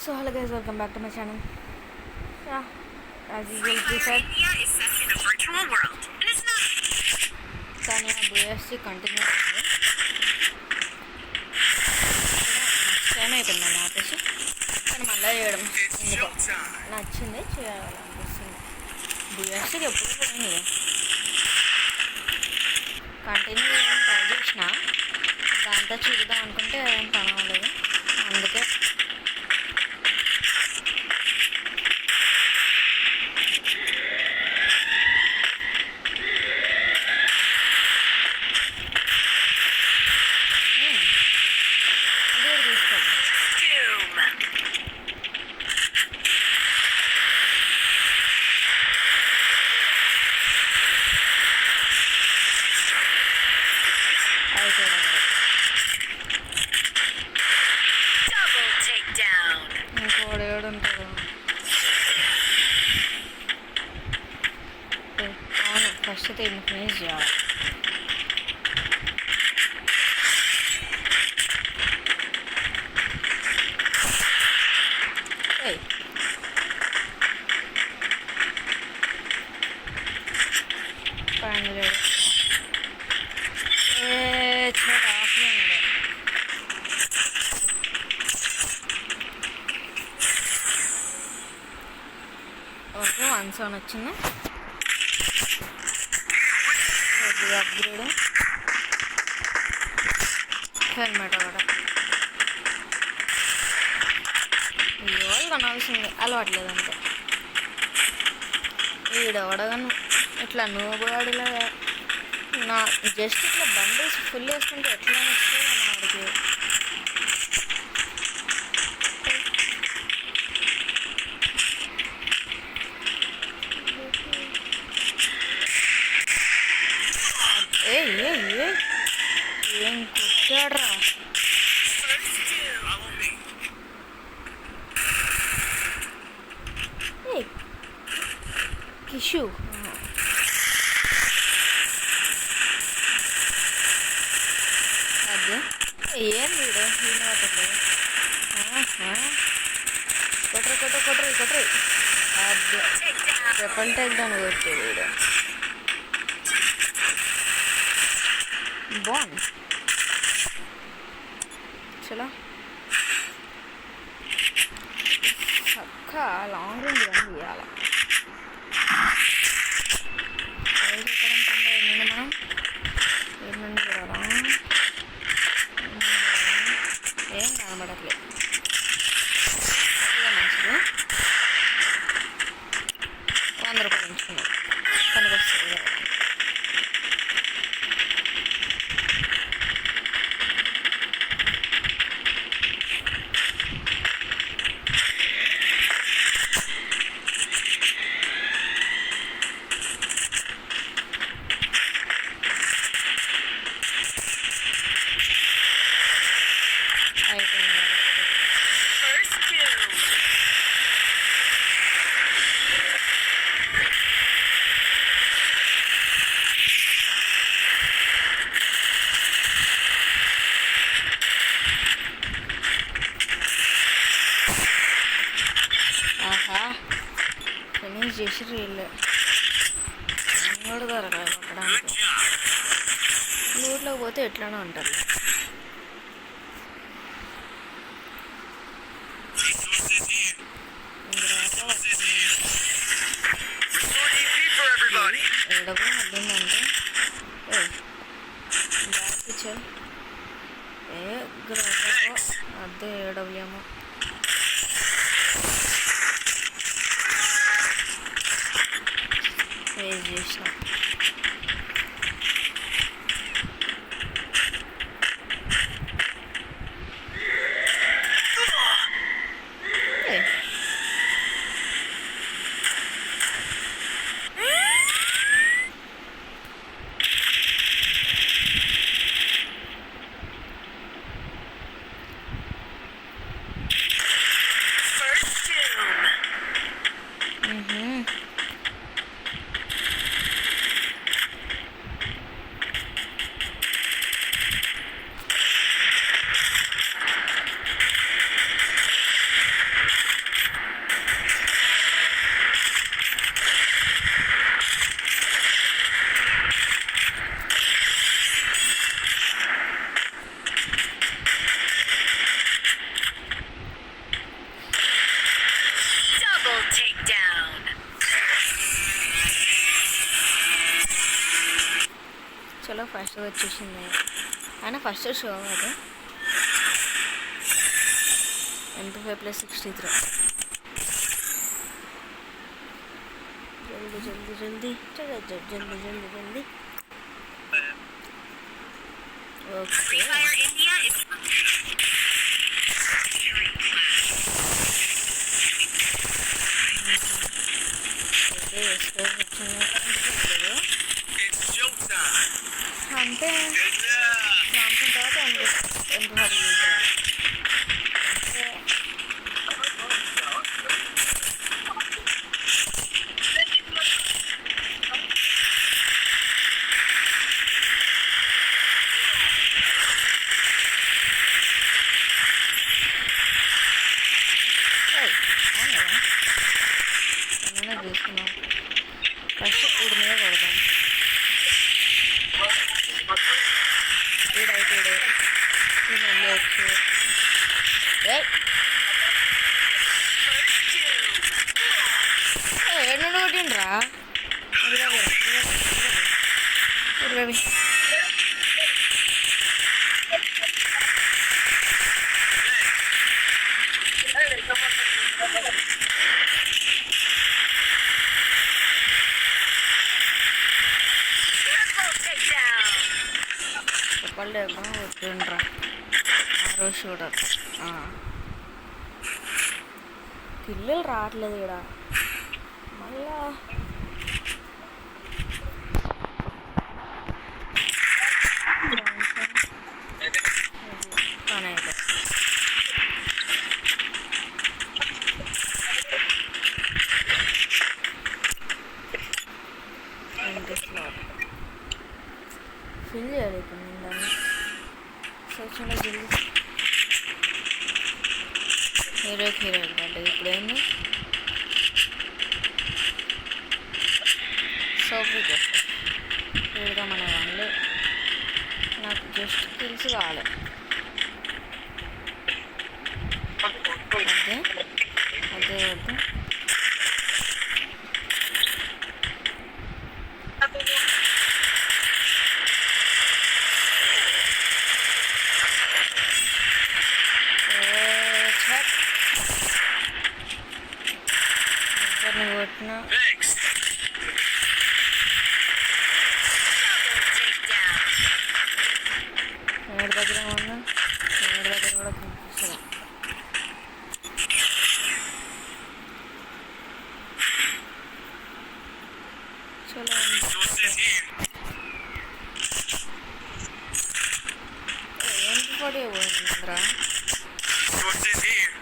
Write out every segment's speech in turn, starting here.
So hello guys, welcome back to my channel. Yeah, as usual prefer is set in a virtual world and it's not కానీ ఆ BFC continue అవుతుంది. Next time అయిపోయిందండి ఆపేసి కానీ మళ్ళీ చేయడం ఎందుకో నచ్చింది చేయాలనిపిస్తుంది. BFCకి ఎప్పుడు పోయింది కంటిన్యూ చేయడం ట్రై చేసిన దాంతో చూద్దాం అనుకుంటే ఏం పని అవ్వలేదు అందుకే double takedown. ఇంకోడు ఏడుంటాడు అవును ఫస్ట్ దీన్ని ఫినిష్ చేయాలి. ఫైనల్ చిన్న టాప్లో ఉన్నాడు. ఓకే 1-7 వచ్చింది. కొద్దిగా అప్గ్రేడ్ హెల్మెట్ కూడా ఇవాళ కొనాల్సింది అలవాట్లేదు అంతే. వీడవడగాను ఇట్లా నోబడిలా నా జస్ట్ ఇట్లా బండిల్స్ ఫుల్ వేసుకుంటే ఎట్లా వస్తే వాడికి ఏం కుట్టాడ్రా కిషు అదే ఏం వీడు వినవట్లేదు. కొట్రీ అదే ట్రిపుల్ టేక్ డౌన్ కొట్టే వీడు బాగుంది. చలో చక్క లాంగ్ రేంజ్ అని తీయాలి. మనం ఏమని చూడాలా ఏం కనబడట్లేదు. మంచిది 100 రూపాయలు ఉంచుకున్నాం పనికొస్తుంది కదా. ఆహా ఫినిష్ చేసి వీళ్ళు కూడా దొరకలేదు కొట్టడానికి. లూట్లోకి పోతే ఎట్లానో ఉంటారు. ఏడవ అడ్డిందంటే బ్యాక్ ఇచ్చా ఏ గ్రహ అదే ఏడవ్లేమో ఫేస్ చేసినాం. షో వచ్చేసింది. అయినా ఫస్ట్ షో అది MP5+63. జల్దీ జల్దీ జల్దీ జల్దీ జల్దీ జల్దీ జల్దీ. Okay Free Fire India is It's showtime. అంటే Yeah. సామ్సంగ్ తర్వాత MP5 యూజ్ చేయాలి. ఏమైనా తీసుకున్నాం. ఫస్ట్ వీడి మీద కొడదాం. వీడైతాడు వీడు మళ్ళీ వచ్చు. ఏడు కొట్టిండ్రా బేబీ. takedown. చెప్పండి కొట్టిండ్రా ఆ రోజు షూటర్. కిల్లులు రావట్లేదు ఇక్కడ మళ్ళా. పని అయితే ఫిల్ చేయాలి ఇప్పుడు నేను దాన్ని. సెక్షన్ జల్దీ హీరో అంటే ఇప్పుడు ఏంది సోపు చూడదాం అనే వాళ్ళు. నాకు జస్ట్ కిల్స్ కావాలి. అదే అదే వద్దు. కొట్టిన Thanks. Double takedown. ఎవరి దగ్గర ఉన్నా ఎవరి దగ్గర కూడా కనిపిస్తుంది. చలో Sources here. ఏంటి పడి పోయిందిరా. Sources here.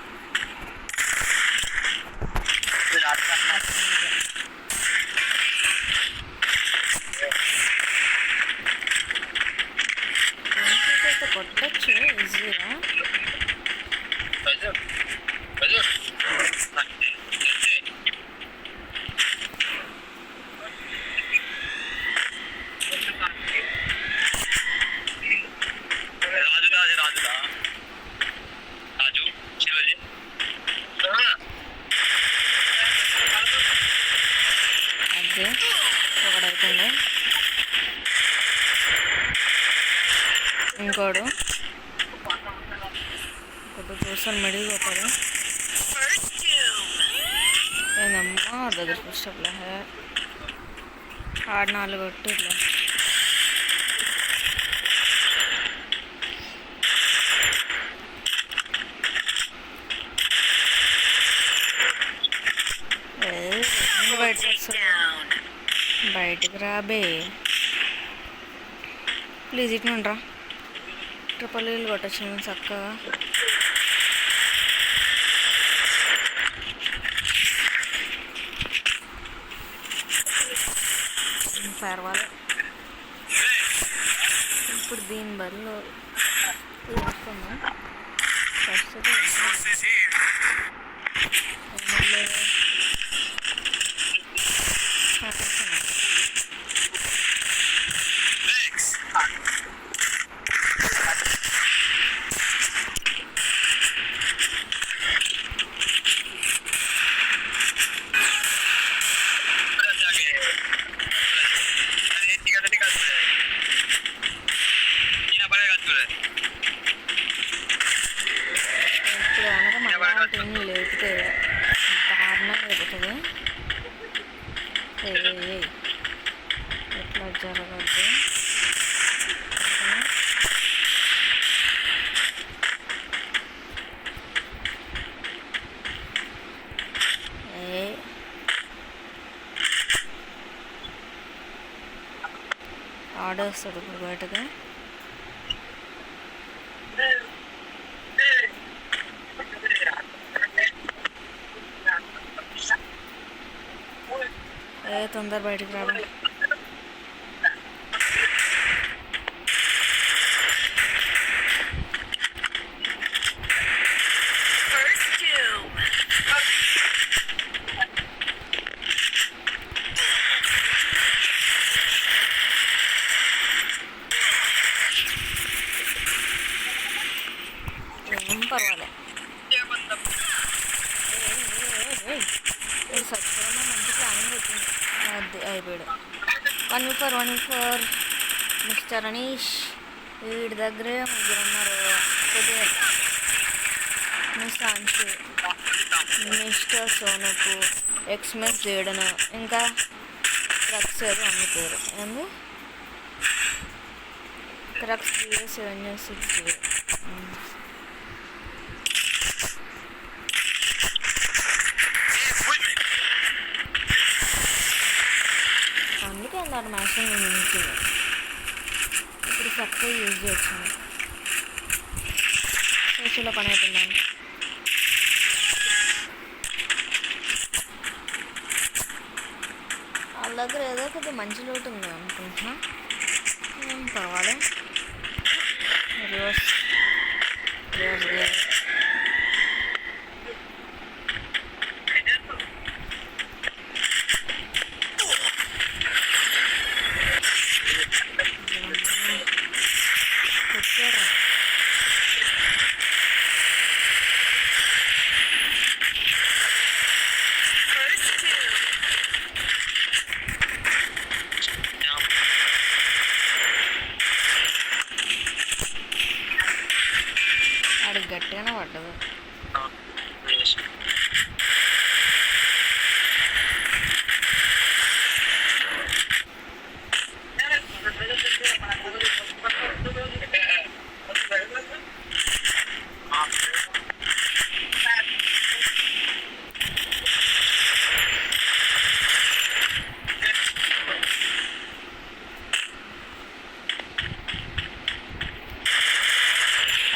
కొట్టచ్చు ఈజీగా. రాజు శివజీ అదే ఒకడైతుండే ఇంకోడు కొద్ది కూర్చొని మెడిగి కొట్టాడు. First doom. ఏందమ్మా దగ్గర పుస్తకులే ఆడు 4 కొట్టు ఇట్లా. Takedown. బయటికి రాబే ప్లీజ్. ఇట్నుండ్రా ట్రిపుల్ వీల్ కొట్టచ్చు నేను చక్కగా. పర్వాలేదు. ఇప్పుడు దీని బదులు వేసుకున్నాం. First Sources here. Thanks. Team లేపితే దారుణంగా అయిపోతుంది. ఎట్లా జరగద్దు. ఆడేస్తాడు ఇప్పుడు బయటకు. తొందర బయటకు రావడం. First doom. ఏం పర్వాలే. సత్యంగా మంచి ప్లానింగ్ వచ్చింది. అది అయిపోయాడు. 1v4 mister Anish. వీడి దగ్గరే ముగ్గురు ఉన్నారు. కొద్దిగా మిస్టర్ అంశు, మిస్టర్ సోనుకు, ఎక్స్మెన్ జేడను, ఇంకా క్రక్స్ ఏదో అన్ని పేరు ఏంది క్రక్స్ 3760. అందుకే అన్నారు మ్యాషన్ నుంచి ఇప్పుడు చక్కగా యూజ్ చేయొచ్చింది. సోషల్లో పని అవుతుందండి. వాళ్ళ దగ్గర ఏదో కొద్దిగా మంచి లోటు ఉంది అనుకుంటున్నా. ఏం పర్వాలే. Reverse game. First doom. ఆడికి గట్టిగానే పడ్డదు.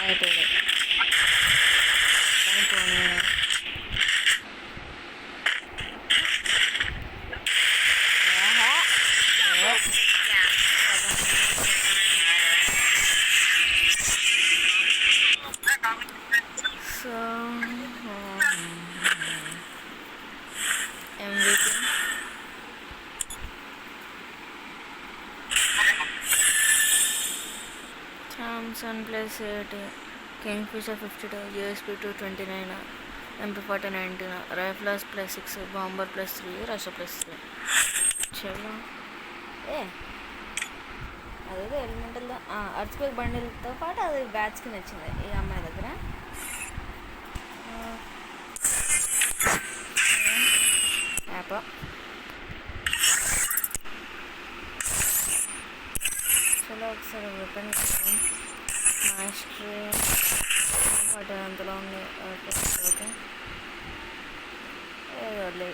అయిపోయాడు. So MVP Samsung +8, Kingfisher 52, USB 229, MP40 19, Rifles +6, Bomber +3, Russia +3. చలో అదేదో ఎలిమెంటల్ అర్త్క్వేక్ బండిల్తో పాటు అది బ్యాచ్కి నచ్చింది ఈ అమ్మాయి దగ్గర. యాప్ చలో ఒకసారి ఓపెన్ చేద్దాం. మాస్టరీ వాటి అంతలో ఉంది. ఓకే ఓకే ఏదో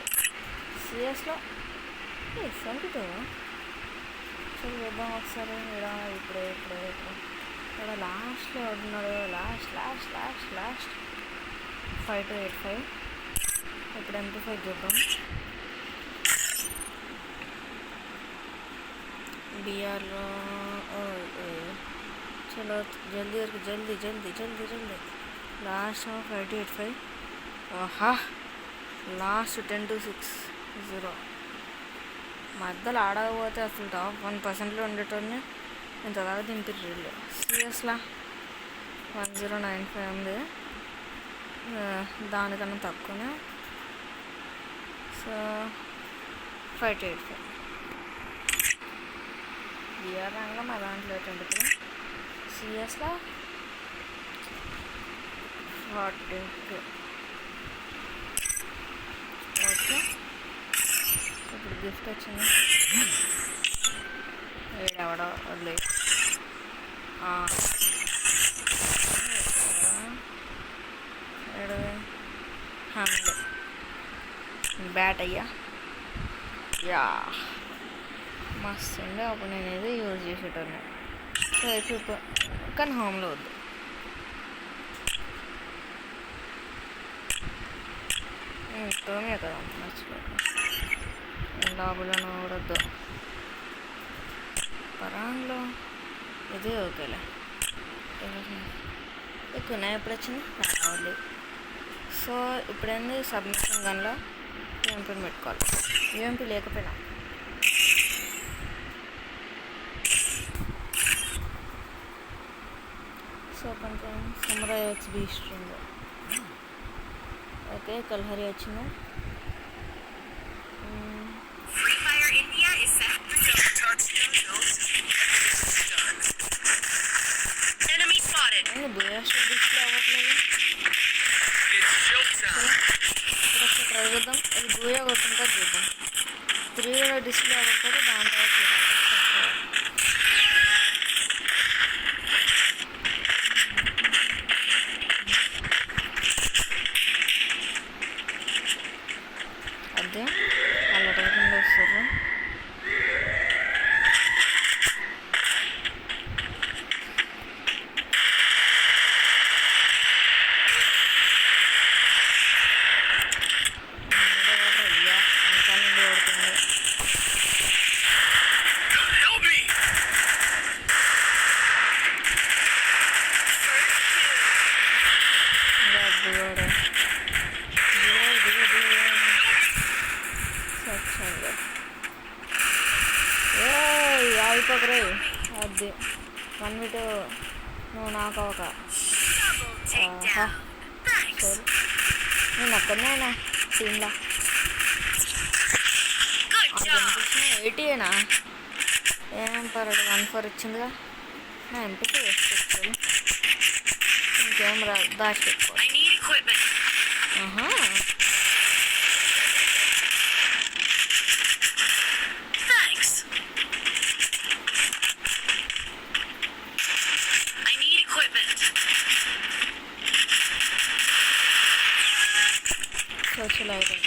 సిఎస్లో 72 చలో చూద్దాం ఒకసారి. ఇప్పుడే ఇక్కడ లాస్ట్లో ఉన్నాడు. లాస్ట్ 5285. ఇప్పుడు MP5 చూద్దాం. బిఆర్లో చలో జల్దీ వరకు జల్దీ లాస్ట్ 5285. ఆహా లాస్ట్ 10260. మధ్యలో ఆడకపోతే అసలు టాప్ 1%లో ఉండేటోని ఇంతదాకా దింపారు వీళ్ళు. సిఎస్లా 1095 ఉంది. దానికన్నా తక్కువనే. సో 5285. బిఆర్ రంగంలో మా దాంట్లో 23. సిఎస్లో 42. ఓకే, ఇప్పుడు గిఫ్ట్ వచ్చింది. ఏడవడా వదిలే. ఏడవే హండ్రెడ్ బ్యాట్ అయ్యా. యా మస్తు ఉండే. అప్పుడు నేను ఏదో యూజ్ చేసేటోని. సో ఇప్పుడు కానీ హోమ్లో వద్దు. తోమే కదా మర్చిపోయి లాభులను వద్దు. పరాన్లో ఇదే ఓకేలే. ఎక్కువ ఎప్పుడు వచ్చింది రావాలి. సో ఇప్పుడేంది సబ్మిషన్ గన్లో యూఎంపీని పెట్టుకోవాలి. యూఎంపీ లేకపోయినా సో కొంచెం సమురాయ్ ఎక్స్ బీస్ట్ ఉంది. ఓకే కల్హరి వచ్చింది. Free Fire India is set for enemy spotted. బూయాస్ట్ డిస్ప్లే అవ్వట్లేదు. It's showtime. ఇప్పుడు ఒకసారి ట్రై చేద్దాం. ఇది బూయా కొట్టుంటా చూద్దాం. 3 కూడా డిస్ప్లే అవ్వకపోతే దాని తర్వాత చూద్దాం. అదే వాళ్ళ రేటింగ్ వస్తారు. Help me! అయిపోకరే అది 1 minute నువ్వు నాకు ఒక Double takedown. Thanks. నేను అక్కడనేనా టీంలో Good job. 80ఏనా ఏం పర్వాలేదు. 1-4 ఇచ్చిందిగా. నా ఎంపిక వేసుకోవచ్చు. ఇంకేం రా దాచిపెట్టుకో. I need equipment. Thanks. I need equipment. Social item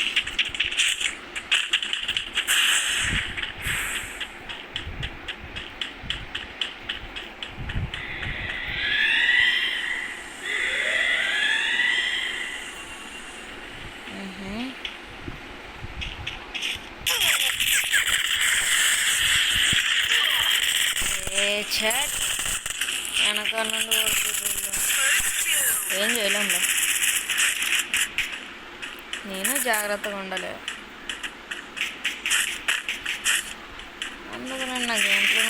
చెట్ వెనకాల నుండి ఓడుతుంది. ఏం చేయలేంలే. నేను జాగ్రత్తగా ఉండాలి. అందుకని నా గేమ్లో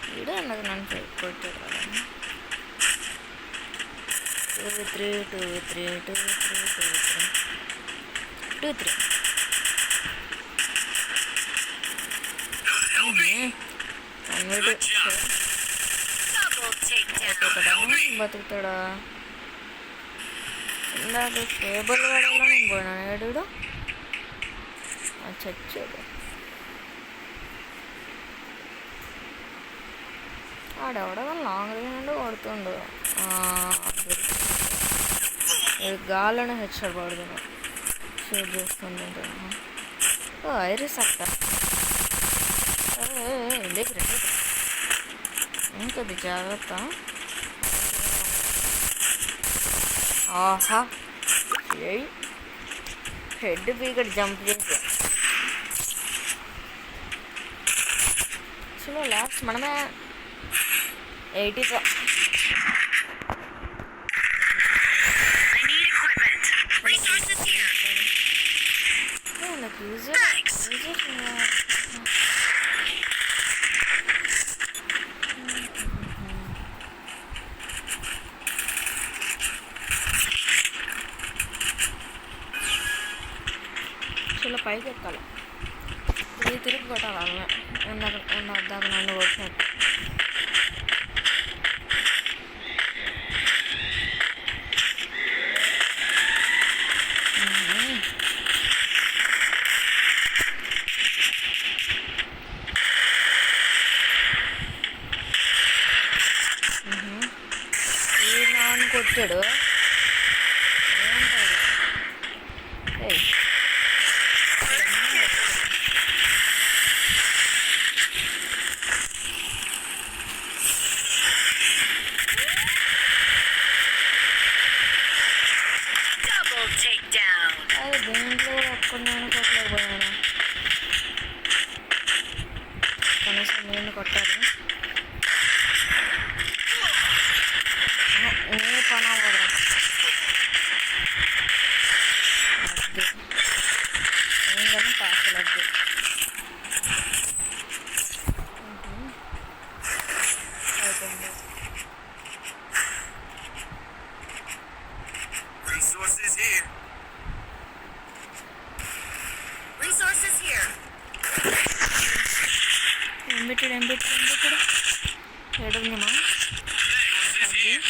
వీడే అన్నది నన్ను కొట్టాడు కదా. 2-3 Double takedown. బతుకుతాడా? ఇందాక కేబుల్ వాడేలా నేను పోయినా ఏడు చచ్చాడు. ఆడెవడో లాంగ్ రేంజ్ నుండి కొడుతుండు. గాల్లోనే హెచ్చాడు పడుతున్నా. షూట్ చేస్తుండే ఐరిస్ అక్క. దగ్గర ఇంకొద్ది జాగ్రత్త. ఆహా హెడ్ పీకట్ జంప్ చేసి చలో లాస్ట్ మనమే 80తో. I need equipment. Resources here. నాకు Thanks. చలో పైకి ఎక్కాలి. తిరిగి కొట్టాలి. అలా దాకా నన్ను కొట్టినట్టు. కొట్టాడు ఏమంటాడు ఏయ్ Double takedown. అదే దీంట్లో కూడా ఒక్కడినైనా కొట్టలేకపోయాను కనీసం నేను కొట్టాలి నీ పని అవ్వదు అది ఏం కానీ పాసలు అది అయిపోయింది Resources here. Resources here. ఏం పెట్టాడు ఏడుందమ్మా Resources అది here.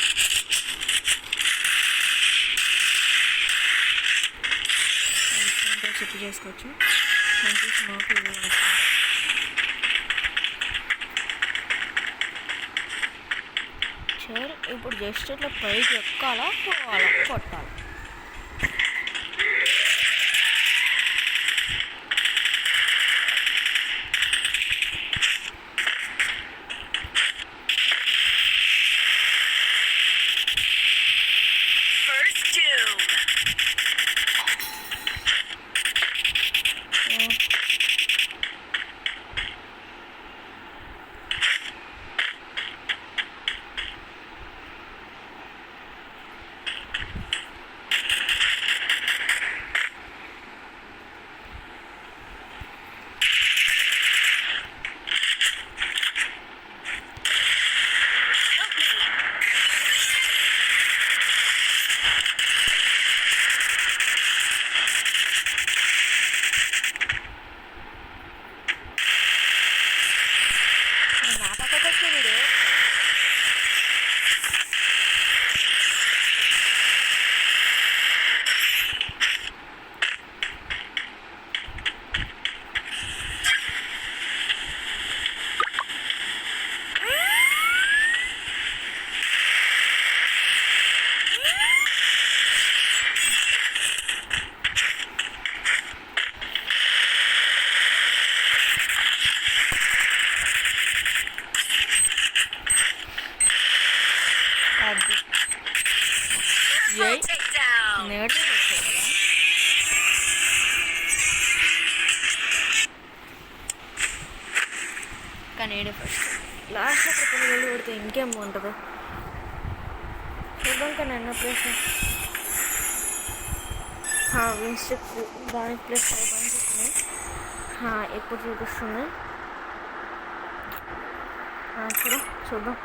ఇంకా చెప్పు చేసుకోవచ్చు మంచి స్మోక్ సరే ఇప్పుడు జస్ట్ ఇట్లా పైకి ఎక్కాలా పోవాలా కొట్టాలి First doom. Help me. నా పక్కకి వచ్చి వీడు అది Triple ఏయ్ takedown. నేటివ్ వచ్చాయి కదా కానీ ఏడే ఫస్ట్ లాస్ట్లో ట్రిపుల్ గోల్డ్ కొడితే ఇంకేం బాగుంటుంది చూద్దాం కానీ ఎన్నో ప్లేస్ విన్స్టిక్ దానికి ప్లస్ 5 పాయింట్స్ వస్తున్నాయి ఎప్పుడు చూపిస్తుంది చూద్దాం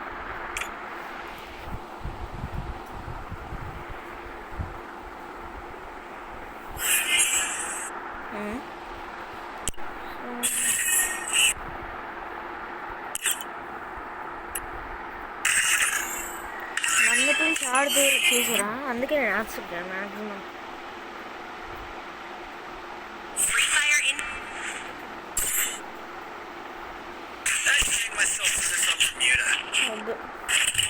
నన్ను పిలిచి ఆడుతూ చేసారా అందుకే నేను ఆడుతుంటాను maximum Free fire in. I take myself to this on Bermuda. వద్దు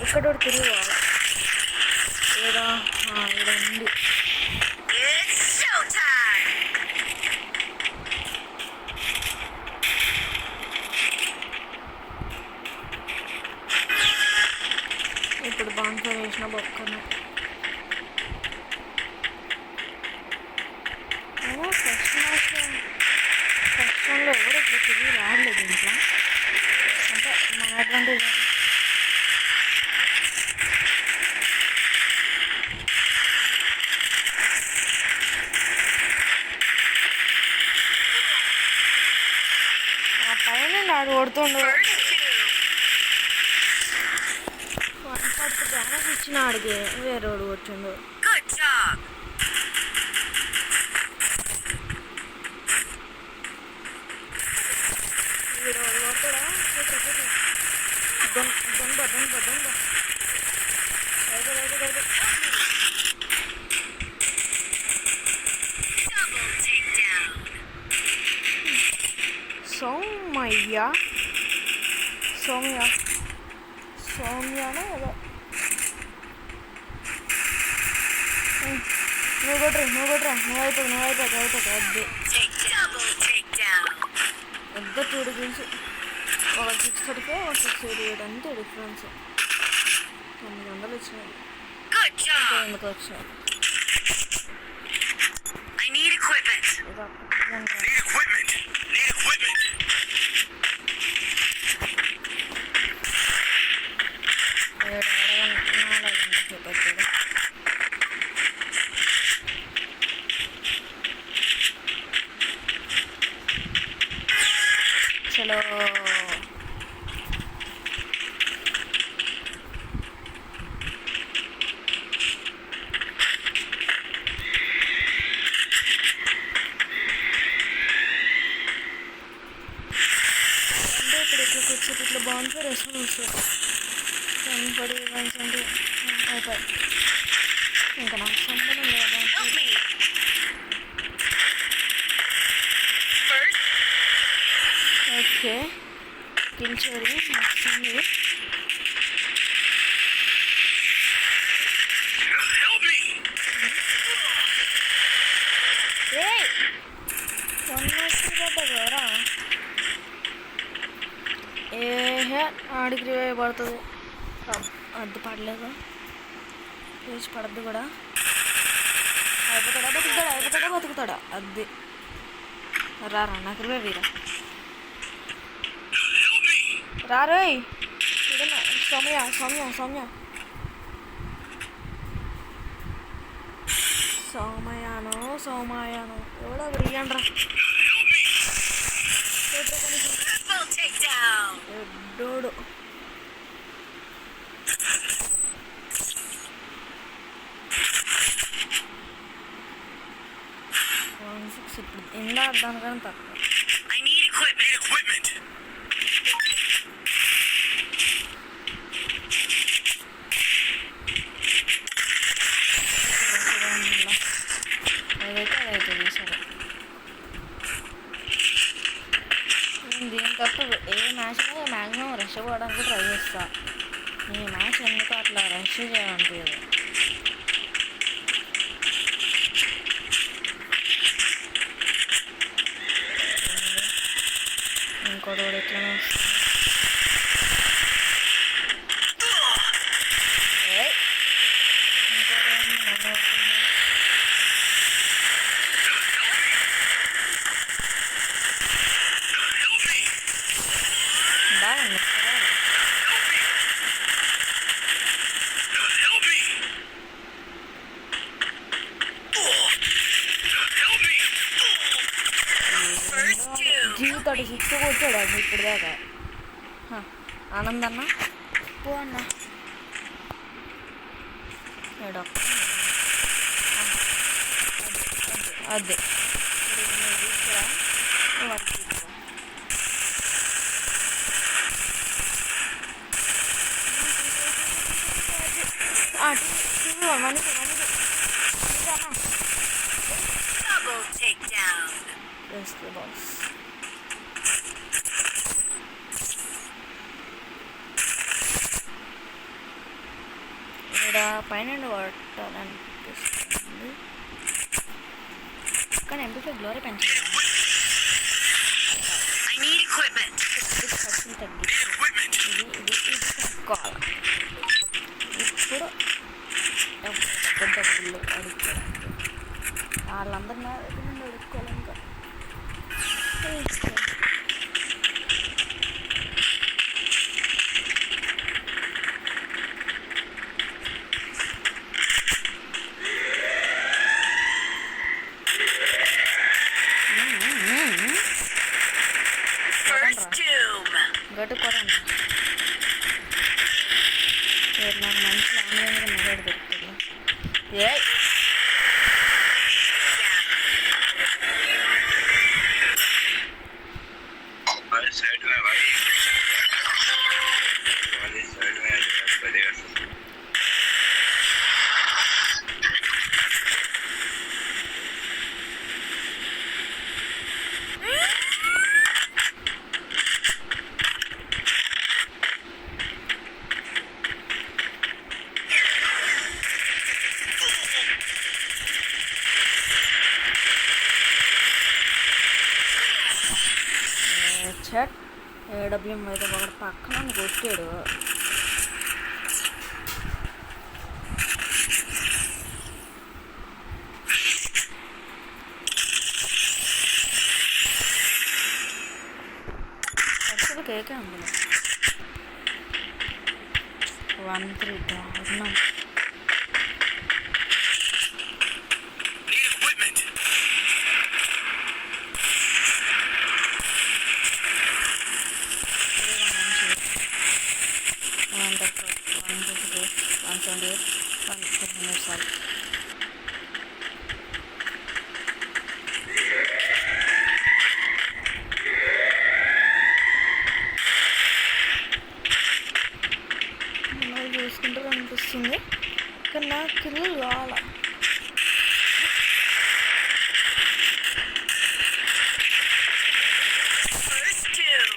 ఇక్కడ ఒకటి తిరిగి పోవాలి ఏడా ఇక్కడ ఉంది It's showtime. ఇప్పుడు బాన్సర్ వేసిన బొక్కను ఫస్ట్ వన్లో ఎవరు ఇట్లా తిరిగి రాలేదు ఇంట్లో అంటే మన అడ్వాంటేజ్ ఆ పైన ఆడు కొడుతుండు First doom. 140 డ్యామేజ్ ఇచ్చిన ఆడికి వేరేవాడు వచ్చిండు Good job. వీడు వాడు కొడతాడా దొంగ Double takedown. సౌమ్యనే ఏదో నువ్వు కొట్టరా నువ్వు అయిపోయి వద్దు Double takedown. ఇద్దరు 2 గేమ్స్ ఒక 635 ఒక 688 అంతే డిఫరెన్స్ 900 వచ్చినాయి Good ఇంకా job. ఎందుకు వచ్చినాయి I need equipment. ఇది అప్పటిదాకా Need equipment. Need equipment. చలో అంటే ఇప్పుడు ఇట్లా కూర్చొని ఇట్లా బాగుంటుంది రెస్పాన్స్ వస్తుంది 140 170 అయిపోయి ఇంకా నాకు సంబంధం లేదా Help me. First, ఓకే కించోరి వచ్చింది Help me. ఏ 180 పడ్డదా ఏహే ఆడికి రివైవ్ పడుతుంది అద్దు పడలేదు లేచి పడద్దు కూడా అయిపోతాడా బతుకుతాడా అద్ది రారా నాకు రివైవ్ వీరా రారోయ్ ఇదన్నా సౌమ్య సోమయాను ఎవడో ఒకరు ఇయ్యండ్రా double takedown. ఎడ్డోడు ఇప్పుడు ఇందా దానికన్నా తక్కువ I need equipment. Need equipment. అదైతే తీసారు దీని తప్ప ఏ మ్యాచ్లో మ్యాక్సిమం రష్ పోవడానికి ట్రై చేస్తా ఈ మ్యాచ్ ఎందుకు అట్లా రష్ చేయాలనిపించదు ఇంకోటి కూడా ఎట్లనే వస్తుంది ఏయ్, ఇంకోటి ఏంది నన్ను కొడుతుంది. బాగుంది Help me. Help me. First two. జీవితాడు సిక్స్ కొట్టాడు అది ఇప్పుడు దాకా ఆనందన్న పో అన్న ఏడో అదే తీసుకురా వాడికి తీసుకురా Double takedown. బాస్ ఇక్కడ పైన కొట్టాలనిపిస్తుంది కానీ ఎంపీలో గ్లోరీ పెంచాలి I need equipment. ఖర్చులు Need తగ్గించి equipment. ఇది తగ్గుకోవాలి ఇప్పుడు డబ్బులు అడుక్కోవడానికి వాళ్ళందరూ నా దగ్గర నుండి అడుక్కోవాలి ఇంకా First doom. గట్టు కొడండి రేపు నాకు మంచి ఆన్లైన్గా మెసేజ్ దొరుకుతుంది ఏ हमारे साइड में भाई हमारे साइड में पड़ेगा ఏడబ్ల్యూఎం అయితే ఒకటి పక్కన కొట్టాడు. అసలు కేకే అందులో 1-3 దారుణం. Need equipment. చూసుకుంటే అనిపిస్తుంది కానీ నా కిల్లు కావాలా. First doom.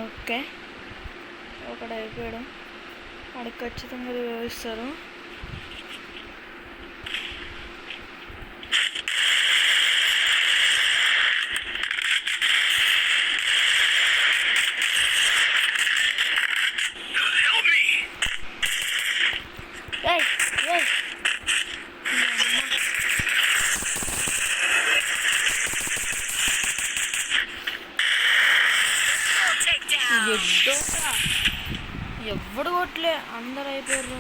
ఓకే ఒకడు అయిపోయాడు. వాడికి ఖచ్చితంగా వివరిస్తారు. Help me. ఏయ్ ఏయ్ Double takedown. ఎడ్డోరా ఎవ్వడు కొట్లే, అందరు అయిపోయారు.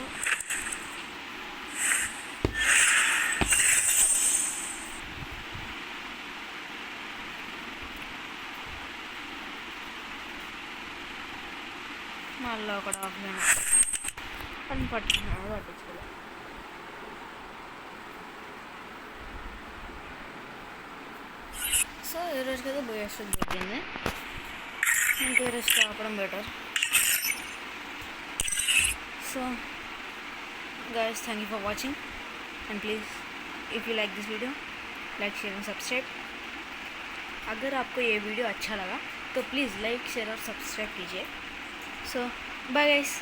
మళ్ళీ ఒకడు ఆఫ్లైన్ పని పట్టినాడు, పట్టించుకోలే. సో ఈరోజుకి అయితే బోయేస్తుంది దొరికింది. ఇంకో రోజు ఆపడం better. So guys, thank you for watching and please if you like this video like share and subscribe. अगर आपको ये वीडियो अच्छा लगा तो प्लीज़ लाइक शेयर और सब्सक्राइब कीजिए. So bye guys.